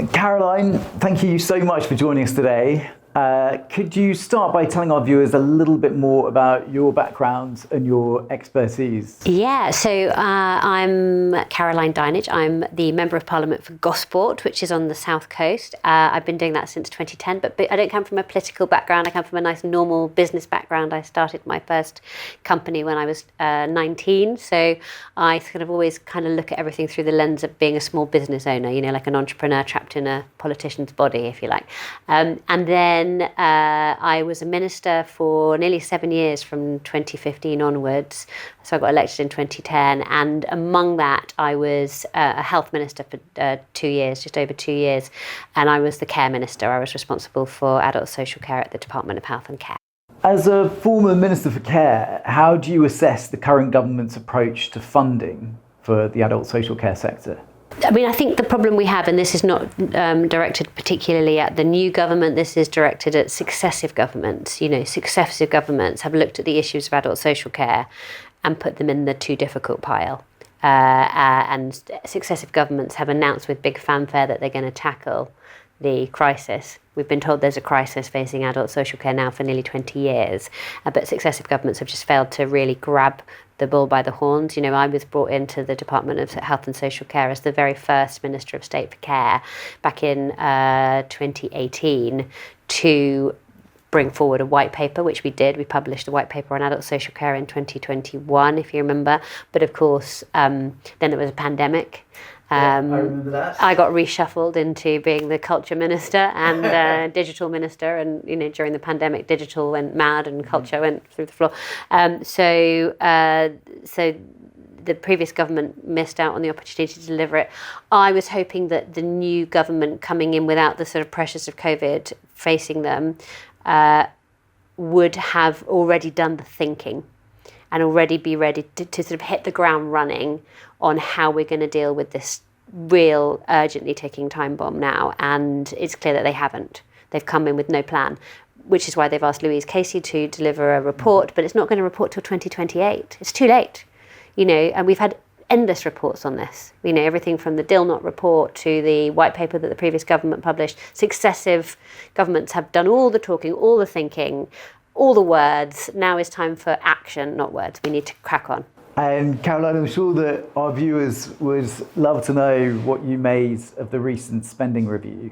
Caroline, thank you so much for joining us today. Could you start by telling our viewers a little bit more about your background and your expertise? Yeah, so I'm Caroline Dinenage. I'm the Member of Parliament for Gosport, which is on the south coast. I've been doing that since 2010, but I don't come from a political background. I come from a nice normal business background. I started my first company when I was 19, so I sort of always kind of look at everything through the lens of being a small business owner, you know, like an entrepreneur trapped in a politician's body, if you like. And then I was a minister for nearly 7 years from 2015 onwards. So I got elected in 2010. And among that, I was a health minister for 2 years, just over 2 years. And I was the care minister. I was responsible for adult social care at the Department of Health and Care. As a former Minister for Care, how do you assess the current government's approach to funding for the adult social care sector? I mean, I think the problem we have, and this is not directed particularly at the new government, this is directed at successive governments. You know, successive governments have looked at the issues of adult social care and put them in the too difficult pile. And successive governments have announced with big fanfare that they're going to tackle the crisis. We've been told there's a crisis facing adult social care now for nearly 20 years, but successive governments have just failed to really grab the bull by the horns. You know, I was brought into the Department of Health and Social Care as the very first Minister of State for Care back in 2018 to bring forward a white paper, which we did. We published a white paper on adult social care in 2021, if you remember. But of course, then there was a pandemic. I remember that. I got reshuffled into being the culture minister and digital minister, and you know, during the pandemic, digital went mad and culture went through the floor. So the previous government missed out on the opportunity to deliver it. I was hoping that the new government coming in without the sort of pressures of COVID facing them would have already done the thinking and already be ready to sort of hit the ground running on how we're going to deal with this real urgently ticking time bomb now. And it's clear that they haven't. They've come in with no plan, which is why they've asked Louise Casey to deliver a report, but it's not going to report till 2028. It's too late, you know, and we've had endless reports on this. You know, everything from the Dilnot report to the white paper that the previous government published. Successive governments have done all the talking, all the thinking, all the words. Now is time for action, not words. We need to crack on. And Caroline, I'm sure that our viewers would love to know what you made of the recent spending review.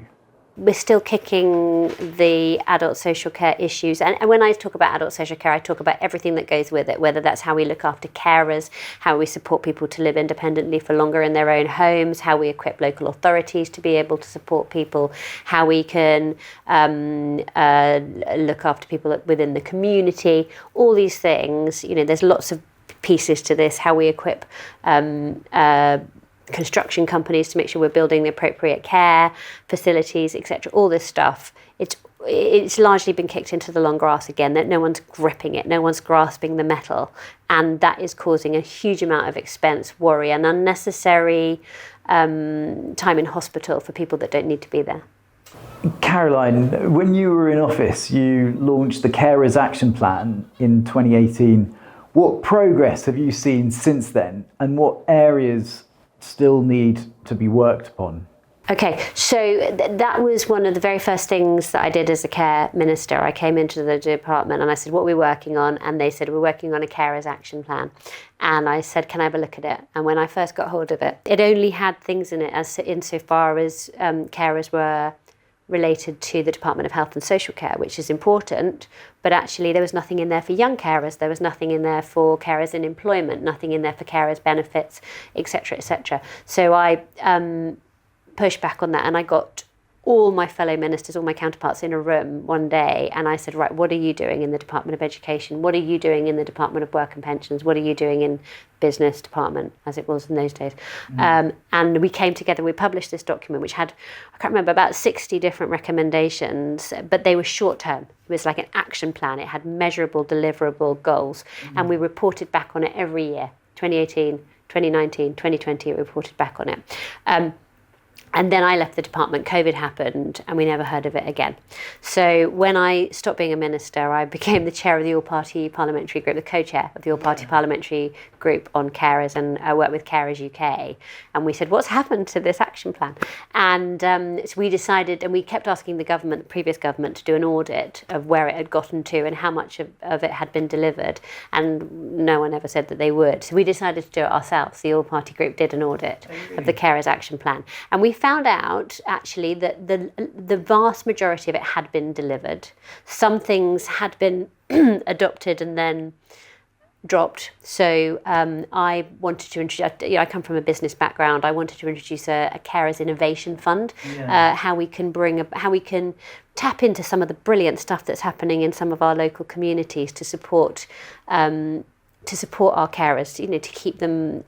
We're still kicking the adult social care issues. And when I talk about adult social care, I talk about everything that goes with it, whether that's how we look after carers, how we support people to live independently for longer in their own homes, how we equip local authorities to be able to support people, how we can look after people within the community, all these things. You know, there's lots of pieces to this, how we equip construction companies to make sure we're building the appropriate care facilities, etc. All this stuff, it's largely been kicked into the long grass again, that no one's gripping it, no one's grasping the metal, and that is causing a huge amount of expense, worry, and unnecessary time in hospital for people that don't need to be there. Caroline, when you were in office, you launched the Carers Action Plan in 2018. What progress have you seen since then, and what areas still need to be worked upon? Okay, so that was one of the very first things that I did as a care minister. I came into the department and I said, what are we working on? And they said, we're working on a carers action plan. And I said, can I have a look at it? And when I first got hold of it, it only had things in it insofar as carers were related to the Department of Health and Social Care, which is important, but actually there was nothing in there for young carers, there was nothing in there for carers in employment, nothing in there for carers benefits, etc., etc. So I pushed back on that, and I got all my fellow ministers, all my counterparts in a room one day, and I said, right, what are you doing in the Department of Education? What are you doing in the Department of Work and Pensions? What are you doing in business department, as it was in those days? And we came together, we published this document, which had, I can't remember, about 60 different recommendations, but they were short term. It was like an action plan. It had measurable, deliverable goals, and we reported back on it every year. 2018, 2019, 2020, we reported back on it. And then I left the department, COVID happened, and we never heard of it again. So when I stopped being a minister, I became the chair of the All-Party Parliamentary Group, the co-chair of the All-Party Parliamentary Group on carers, and I worked with Carers UK. And we said, what's happened to this action plan? And so we decided, and we kept asking the government, the previous government, to do an audit of where it had gotten to and how much of it had been delivered. And no one ever said that they would. So we decided to do it ourselves. The All-Party Group did an audit of the Carers Action Plan. And we found out actually that the vast majority of it had been delivered. Some things had been adopted and then dropped. So I wanted to introduce, I come from a business background, I wanted to introduce a carers innovation fund, how we can tap into some of the brilliant stuff that's happening in some of our local communities to support our carers, to keep them.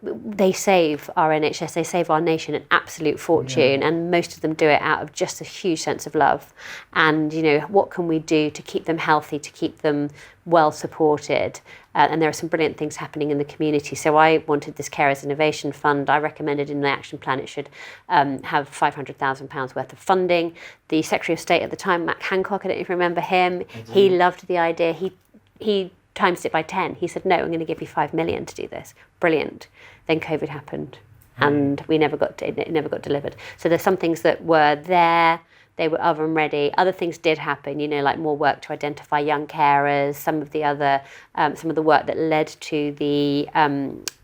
They save our NHS, they save our nation an absolute fortune, and most of them do it out of just a huge sense of love. And what can we do to keep them healthy, to keep them well supported? And there are some brilliant things happening in the community. So I wanted this Carers Innovation Fund. I recommended in the action plan it should have £500,000 worth of funding. The Secretary of State at the time, Matt Hancock, I don't know if you remember him, he loved the idea. He times it by 10. He said, no, I'm going to give you 5 million to do this. Brilliant. Then COVID happened and it never got delivered. So there's some things that were there, they were oven ready. Other things did happen, like more work to identify young carers, some of the work that led to the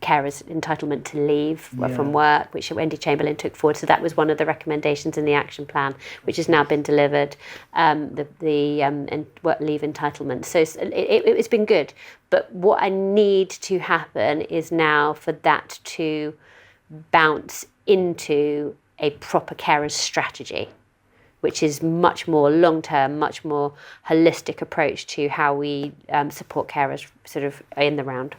carers entitlement to leave from work, which Wendy Chamberlain took forward. So that was one of the recommendations in the action plan, which has now been delivered, the work leave entitlement. So it's been good. But what I need to happen is now for that to bounce into a proper carers strategy, which is much more long-term, much more holistic approach to how we support carers sort of in the round.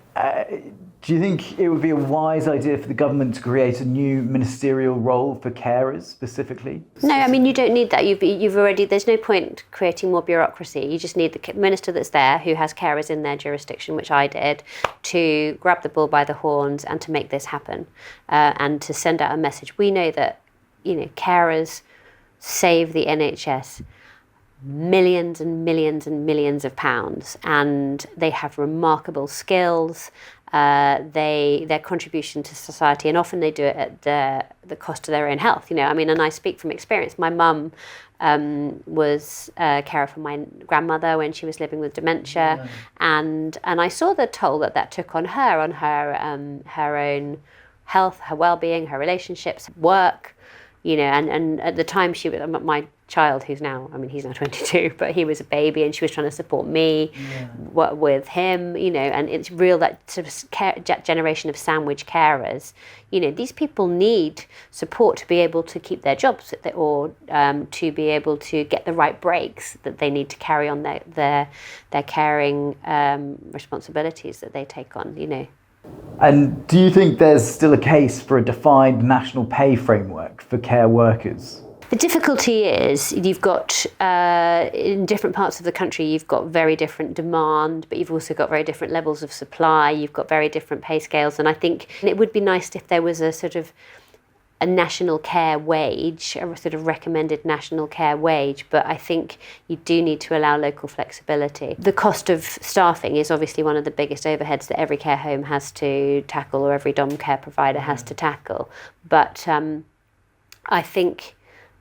Do you think it would be a wise idea for the government to create a new ministerial role for carers specifically? No, I mean, you don't need that. You've already, there's no point creating more bureaucracy. You just need the minister that's there who has carers in their jurisdiction, which I did, to grab the bull by the horns and to make this happen and to send out a message. We know that, carers save the NHS millions and millions and millions of pounds, and they have remarkable skills. Their contribution to society, and often they do it at the cost of their own health. And I speak from experience. My mum was a carer for my grandmother when she was living with dementia, and I saw the toll that took on her own health, her well-being, her relationships, work. And at the time she was my child, he's now 22, but he was a baby, and she was trying to support me with him, and it's real that sort of generation of sandwich carers. These people need support to be able to keep their jobs or to be able to get the right breaks that they need to carry on their caring responsibilities that they take on, And do you think there's still a case for a defined national pay framework for care workers? The difficulty is you've got, in different parts of the country, you've got very different demand, but you've also got very different levels of supply, you've got very different pay scales, and I think it would be nice if there was a sort of a national care wage, a sort of recommended national care wage, but I think you do need to allow local flexibility. The cost of staffing is obviously one of the biggest overheads that every care home has to tackle, or every dom care provider has to tackle. But I think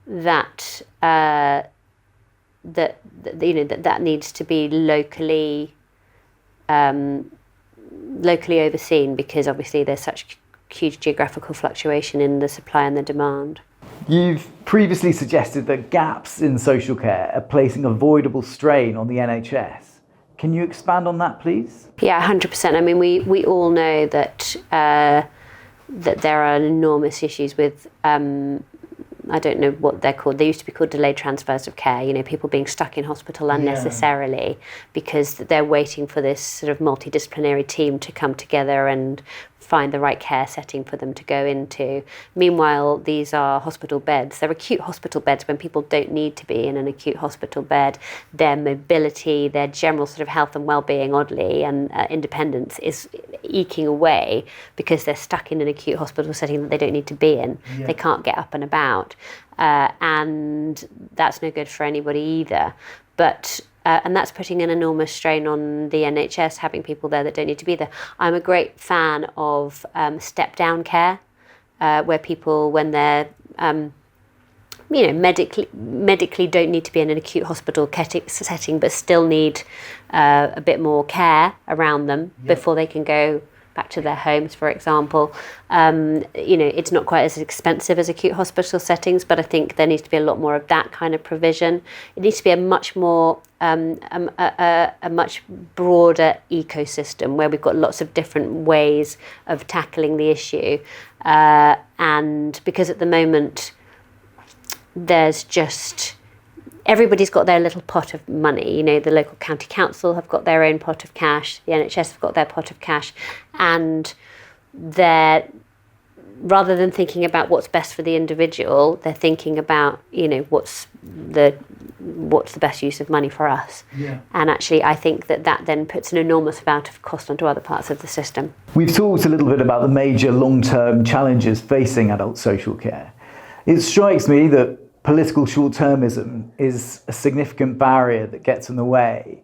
that that needs to be locally overseen, because obviously there's such huge geographical fluctuation in the supply and the demand. You've previously suggested that gaps in social care are placing avoidable strain on the NHS. Can you expand on that, please? Yeah, 100%. We all know that that there are enormous issues with I don't know what they're called. They used to be called delayed transfers of care, people being stuck in hospital unnecessarily because they're waiting for this sort of multidisciplinary team to come together and find the right care setting for them to go into. Meanwhile, these are hospital beds. They're acute hospital beds when people don't need to be in an acute hospital bed. Their mobility, their general sort of health and well-being, oddly, and independence is eking away because they're stuck in an acute hospital setting that they don't need to be in. Yeah. They can't get up and about. And that's no good for anybody either. But and that's putting an enormous strain on the NHS, having people there that don't need to be there. I'm a great fan of step-down care, where people, when they're medically don't need to be in an acute hospital setting, but still need a bit more care around them before they can go back to their homes, for example. It's not quite as expensive as acute hospital settings, but I think there needs to be a lot more of that kind of provision. It needs to be a much more, a much broader ecosystem where we've got lots of different ways of tackling the issue. And because at the moment, there's just, everybody's got their little pot of money. The local county council have got their own pot of cash, the NHS have got their pot of cash, and they're, rather than thinking about what's best for the individual, they're thinking about, what's the best use of money for us. Yeah. And actually, I think that then puts an enormous amount of cost onto other parts of the system. We've talked a little bit about the major long-term challenges facing adult social care. It strikes me that political short-termism is a significant barrier that gets in the way.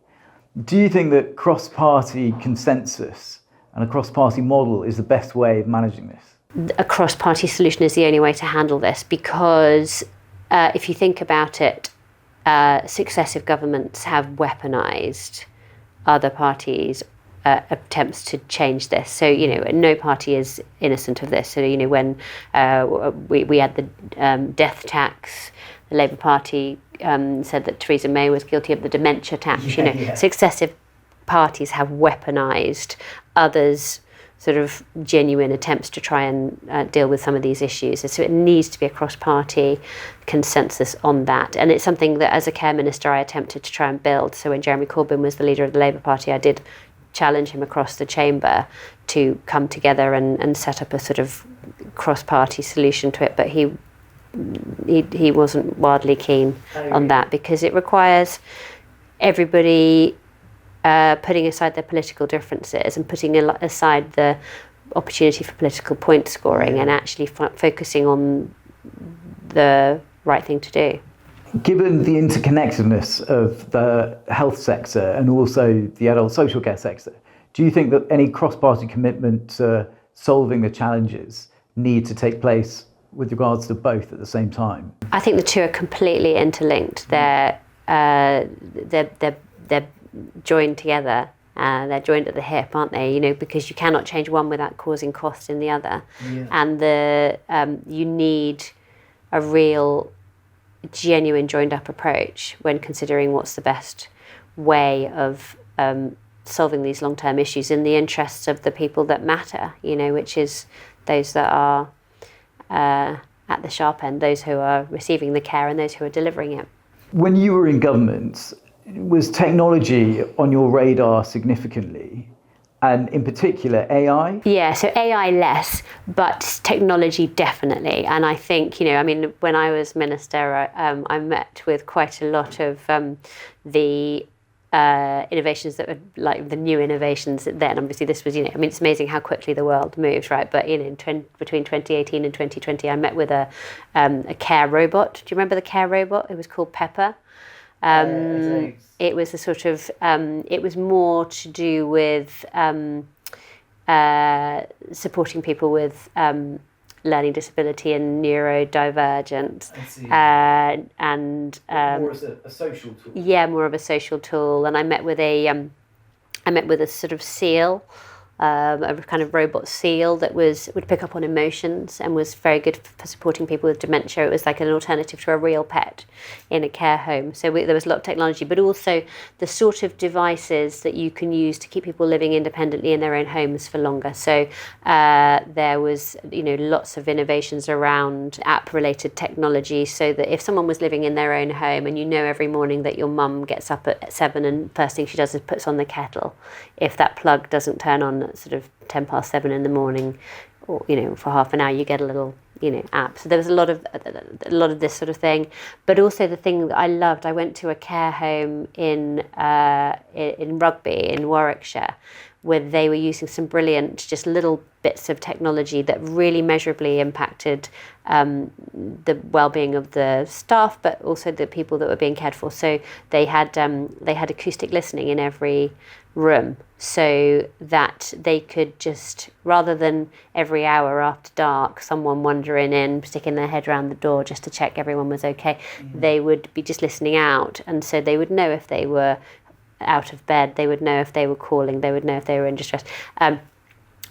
Do you think that cross-party consensus and a cross-party model is the best way of managing this? A cross-party solution is the only way to handle this, because if you think about it, successive governments have weaponised other parties' attempts to change this. So, no party is innocent of this. So, when we had the death tax, the Labour Party said that Theresa May was guilty of the dementia tax. Successive parties have weaponised others' sort of genuine attempts to try and deal with some of these issues. And so it needs to be a cross-party consensus on that. And it's something that, as a care minister, I attempted to try and build. So when Jeremy Corbyn was the leader of the Labour Party, I did challenge him across the chamber to come together and set up a sort of cross-party solution to it. But he wasn't wildly keen on that, because it requires everybody putting aside their political differences and putting aside the opportunity for political point scoring and actually focusing on the right thing to do. Given the interconnectedness of the health sector and also the adult social care sector, do you think that any cross-party commitment to solving the challenges need to take place with regards to both at the same time? I think the two are completely interlinked. They're joined together. They're joined at the hip, aren't they? Because you cannot change one without causing cost in the other. Yeah. And you need a real, genuine joined-up approach when considering what's the best way of solving these long-term issues in the interests of the people that matter, which is those that are at the sharp end, those who are receiving the care and those who are delivering it. When you were in government, was technology on your radar significantly? And in particular, AI? Yeah, so AI less, but technology definitely. And I think, when I was minister, I met with quite a lot of the innovations that were like the new innovations then. Obviously, this was, it's amazing how quickly the world moves, right? But, between 2018 and 2020, I met with a care robot. Do you remember the care robot? It was called Pepper. It was a sort of, it was more to do with supporting people with learning disability and neurodivergent. And more as a social tool. Yeah, more of a social tool. And I met with a sort of seal. A kind of robot seal that would pick up on emotions and was very good for supporting people with dementia. It was like an alternative to a real pet in a care home. So there was a lot of technology, but also the sort of devices that you can use to keep people living independently in their own homes for longer. So there was, lots of innovations around app-related technology, so that if someone was living in their own home and every morning that your mum gets up at 7 and first thing she does is puts on the kettle, if that plug doesn't turn on then at sort of 7:10 in the morning, or for half an hour, you get a little app. So there was a lot of this sort of thing. But also the thing that I loved, I went to a care home in Rugby in Warwickshire, where they were using some brilliant, just little bits of technology that really measurably impacted the well-being of the staff, but also the people that were being cared for. So they had acoustic listening in every room, so that they could just, rather than every hour after dark, someone wandering in, sticking their head around the door just to check everyone was okay, they would be just listening out, and so they would know if they were out of bed, they would know if they were calling, they would know if they were in distress.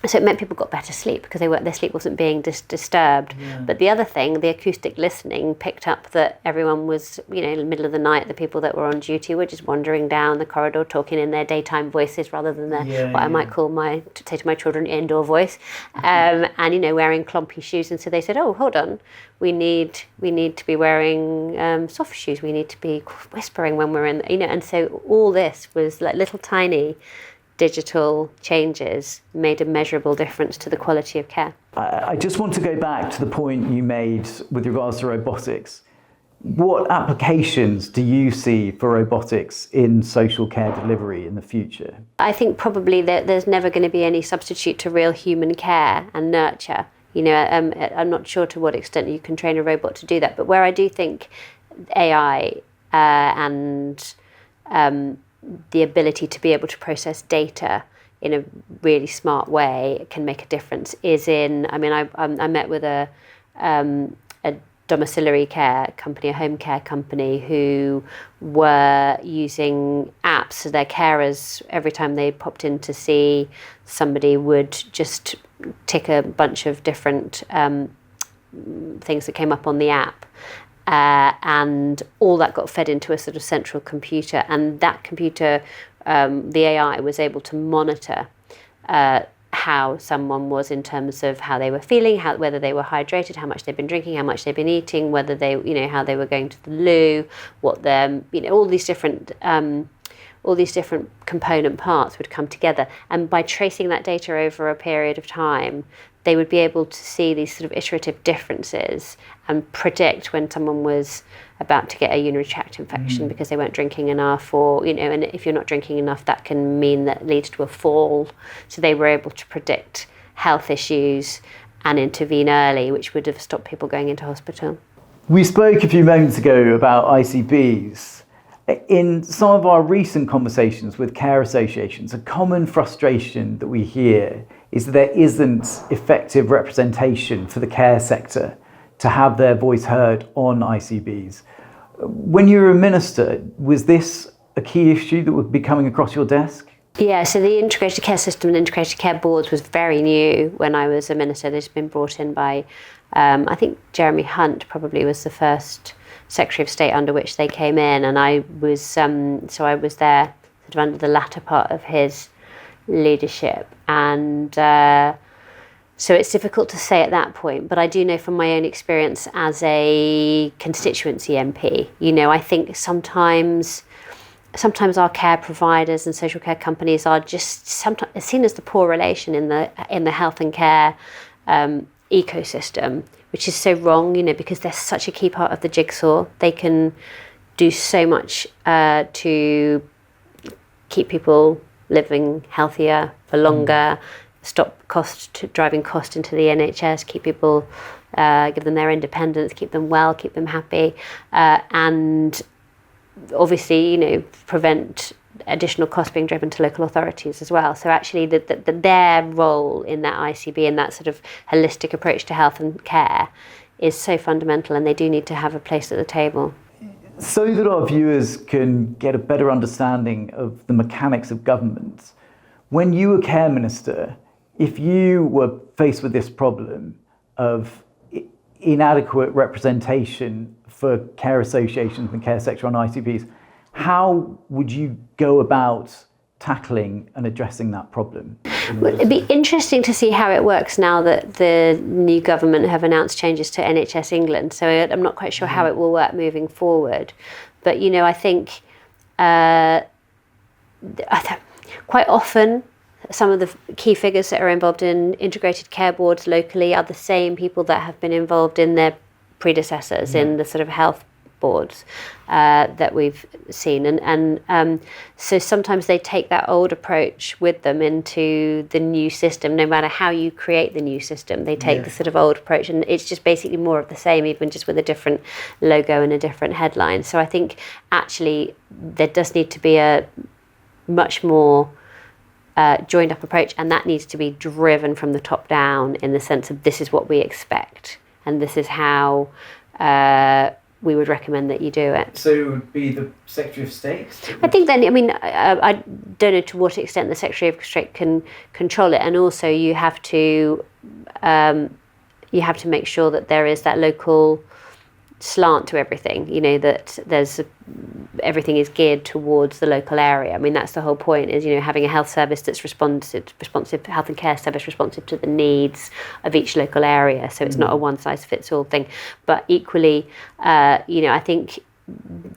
So it meant people got better sleep because their sleep wasn't being disturbed. Yeah. But the other thing, the acoustic listening picked up that everyone was, in the middle of the night, the people that were on duty were just wandering down the corridor talking in their daytime voices rather than I might call say to my children, indoor voice, and wearing clumpy shoes. And so they said, oh, hold on, we need to be wearing soft shoes. We need to be whispering when we're in, and so all this was like little tiny digital changes made a measurable difference to the quality of care. I just want to go back to the point you made with regards to robotics. What applications do you see for robotics in social care delivery in the future? I think probably that there's never going to be any substitute to real human care and nurture. I'm not sure to what extent you can train a robot to do that, but where I do think AI and the ability to be able to process data in a really smart way can make a difference is in, I met with a domiciliary care company, a home care company, who were using apps. So their carers, every time they popped in to see somebody, would just tick a bunch of different things that came up on the app. And all that got fed into a sort of central computer, and that computer, the AI, was able to monitor how someone was in terms of how they were feeling, whether they were hydrated, how much they'd been drinking, how much they'd been eating, whether they, how they were going to the loo, what their, all these different component parts would come together. And by tracing that data over a period of time, they would be able to see these sort of iterative differences and predict when someone was about to get a urinary tract infection because they weren't drinking enough, or, and if you're not drinking enough, that can mean that leads to a fall. So they were able to predict health issues and intervene early, which would have stopped people going into hospital. We spoke a few moments ago about ICBs. In some of our recent conversations with care associations, a common frustration that we hear is that there isn't effective representation for the care sector to have their voice heard on ICBs. When you were a minister, was this a key issue that would be coming across your desk? Yeah, so the integrated care system and integrated care boards was very new when I was a minister. This has been brought in by, I think Jeremy Hunt probably was the first Secretary of State under which they came in, and I was I was there sort of under the latter part of his leadership, and so it's difficult to say at that point, but I do know from my own experience as a constituency MP, I think sometimes our care providers and social care companies are just sometimes seen as the poor relation in the health and care ecosystem, which is so wrong, because they're such a key part of the jigsaw. They can do so much to keep people living healthier for longer, stop driving cost into the NHS, keep people, give them their independence, keep them well, keep them happy, and obviously, prevent additional costs being driven to local authorities as well. So actually their role in that ICB and that sort of holistic approach to health and care is so fundamental, and they do need to have a place at the table. So that our viewers can get a better understanding of the mechanics of government, when you were care minister, if you were faced with this problem of inadequate representation for care associations and care sector on ICBs, how would you go about tackling and addressing that problem? Well, it'd be interesting to see how it works now that the new government have announced changes to NHS England. So I'm not quite sure how it will work moving forward. But, I think quite often some of the key figures that are involved in integrated care boards locally are the same people that have been involved in their predecessors in the sort of health boards that we've seen, and so sometimes they take that old approach with them into the new system. No matter how you create the new system, they take the sort of old approach, and it's just basically more of the same, even just with a different logo and a different headline. So I think actually there does need to be a much more joined up approach, and that needs to be driven from the top down, in the sense of this is what we expect and this is how we would recommend that you do it. So it would be the Secretary of State? I think then, I mean, I don't know to what extent the Secretary of State can control it, and also you have to make sure that there is that local slant to everything, you know, that everything is geared towards the local area. I mean, that's the whole point, is, you know, having a health service that's responsive health and care service responsive to the needs of each local area. So it's not a one size fits all thing. But equally, you know, I think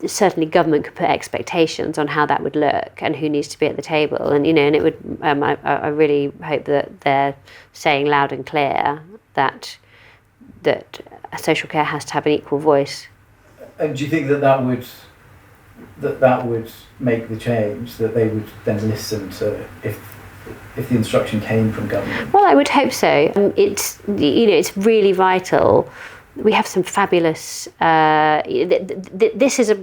certainly government could put expectations on how that would look and who needs to be at the table. And, you know, and it would, I really hope that they're saying loud and clear that social care has to have an equal voice. And do you think that would make the change, that they would then listen to if the instruction came from government? Well, I would hope so. It's, you know, it's really vital. We have some fabulous. This is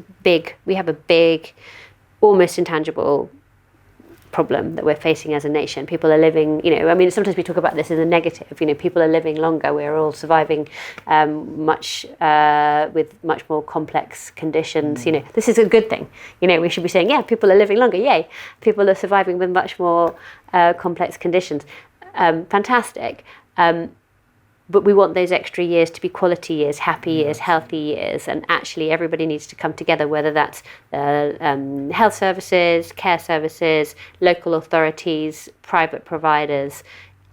we have a big, almost intangible problem that we're facing as a nation. People are living, you know, I mean, sometimes we talk about this as a negative, you know, people are living longer, we're all surviving with much more complex conditions. You know, this is a good thing. You know, we should be saying, yeah, people are living longer, yay. People are surviving with much more complex conditions. Fantastic. But we want those extra years to be quality years, happy years, healthy years, and actually everybody needs to come together, whether that's health services, care services, local authorities, private providers,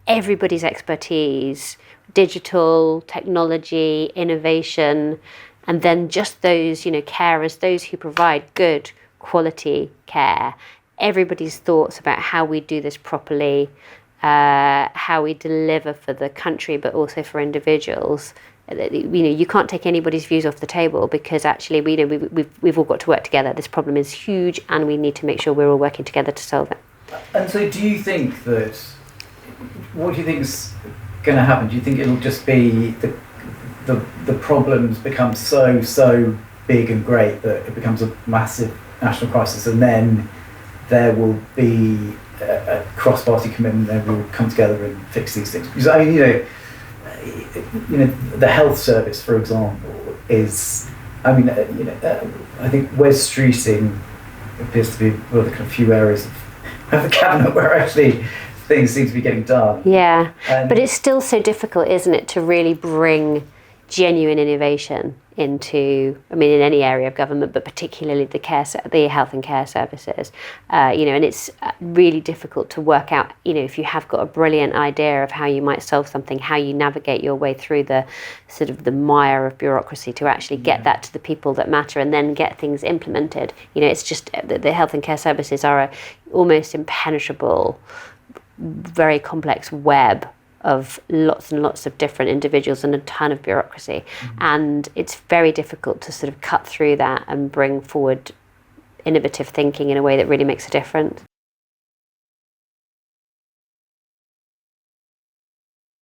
everybody's expertise, digital, technology, innovation, and then just those, you know, carers, those who provide good quality care, everybody's thoughts about how we do this properly, how we deliver for the country, but also for individuals. You know, you can't take anybody's views off the table, because actually, we've all got to work together. This problem is huge, and we need to make sure we're all working together to solve it. And so, do you think what do you think is going to happen? Do you think it'll just be the problems become so big and great that it becomes a massive national crisis, and then there will be a cross-party commitment, and we'll come together and fix these things? Because I mean, you know, the health service, for example, is, I mean, I think Wes Streeting appears to be one of the kind of few areas of the cabinet where actually things seem to be getting done. Yeah, but it's still so difficult, isn't it, to really bring genuine innovation into, I mean, in any area of government, but particularly the health and care services. You know, and it's really difficult to work out, you know, if you have got a brilliant idea of how you might solve something, how you navigate your way through the sort of the mire of bureaucracy to actually get that to the people that matter, and then get things implemented. You know, it's just the health and care services are a almost impenetrable, very complex web of lots and lots of different individuals and a ton of bureaucracy. And it's very difficult to sort of cut through that and bring forward innovative thinking in a way that really makes a difference.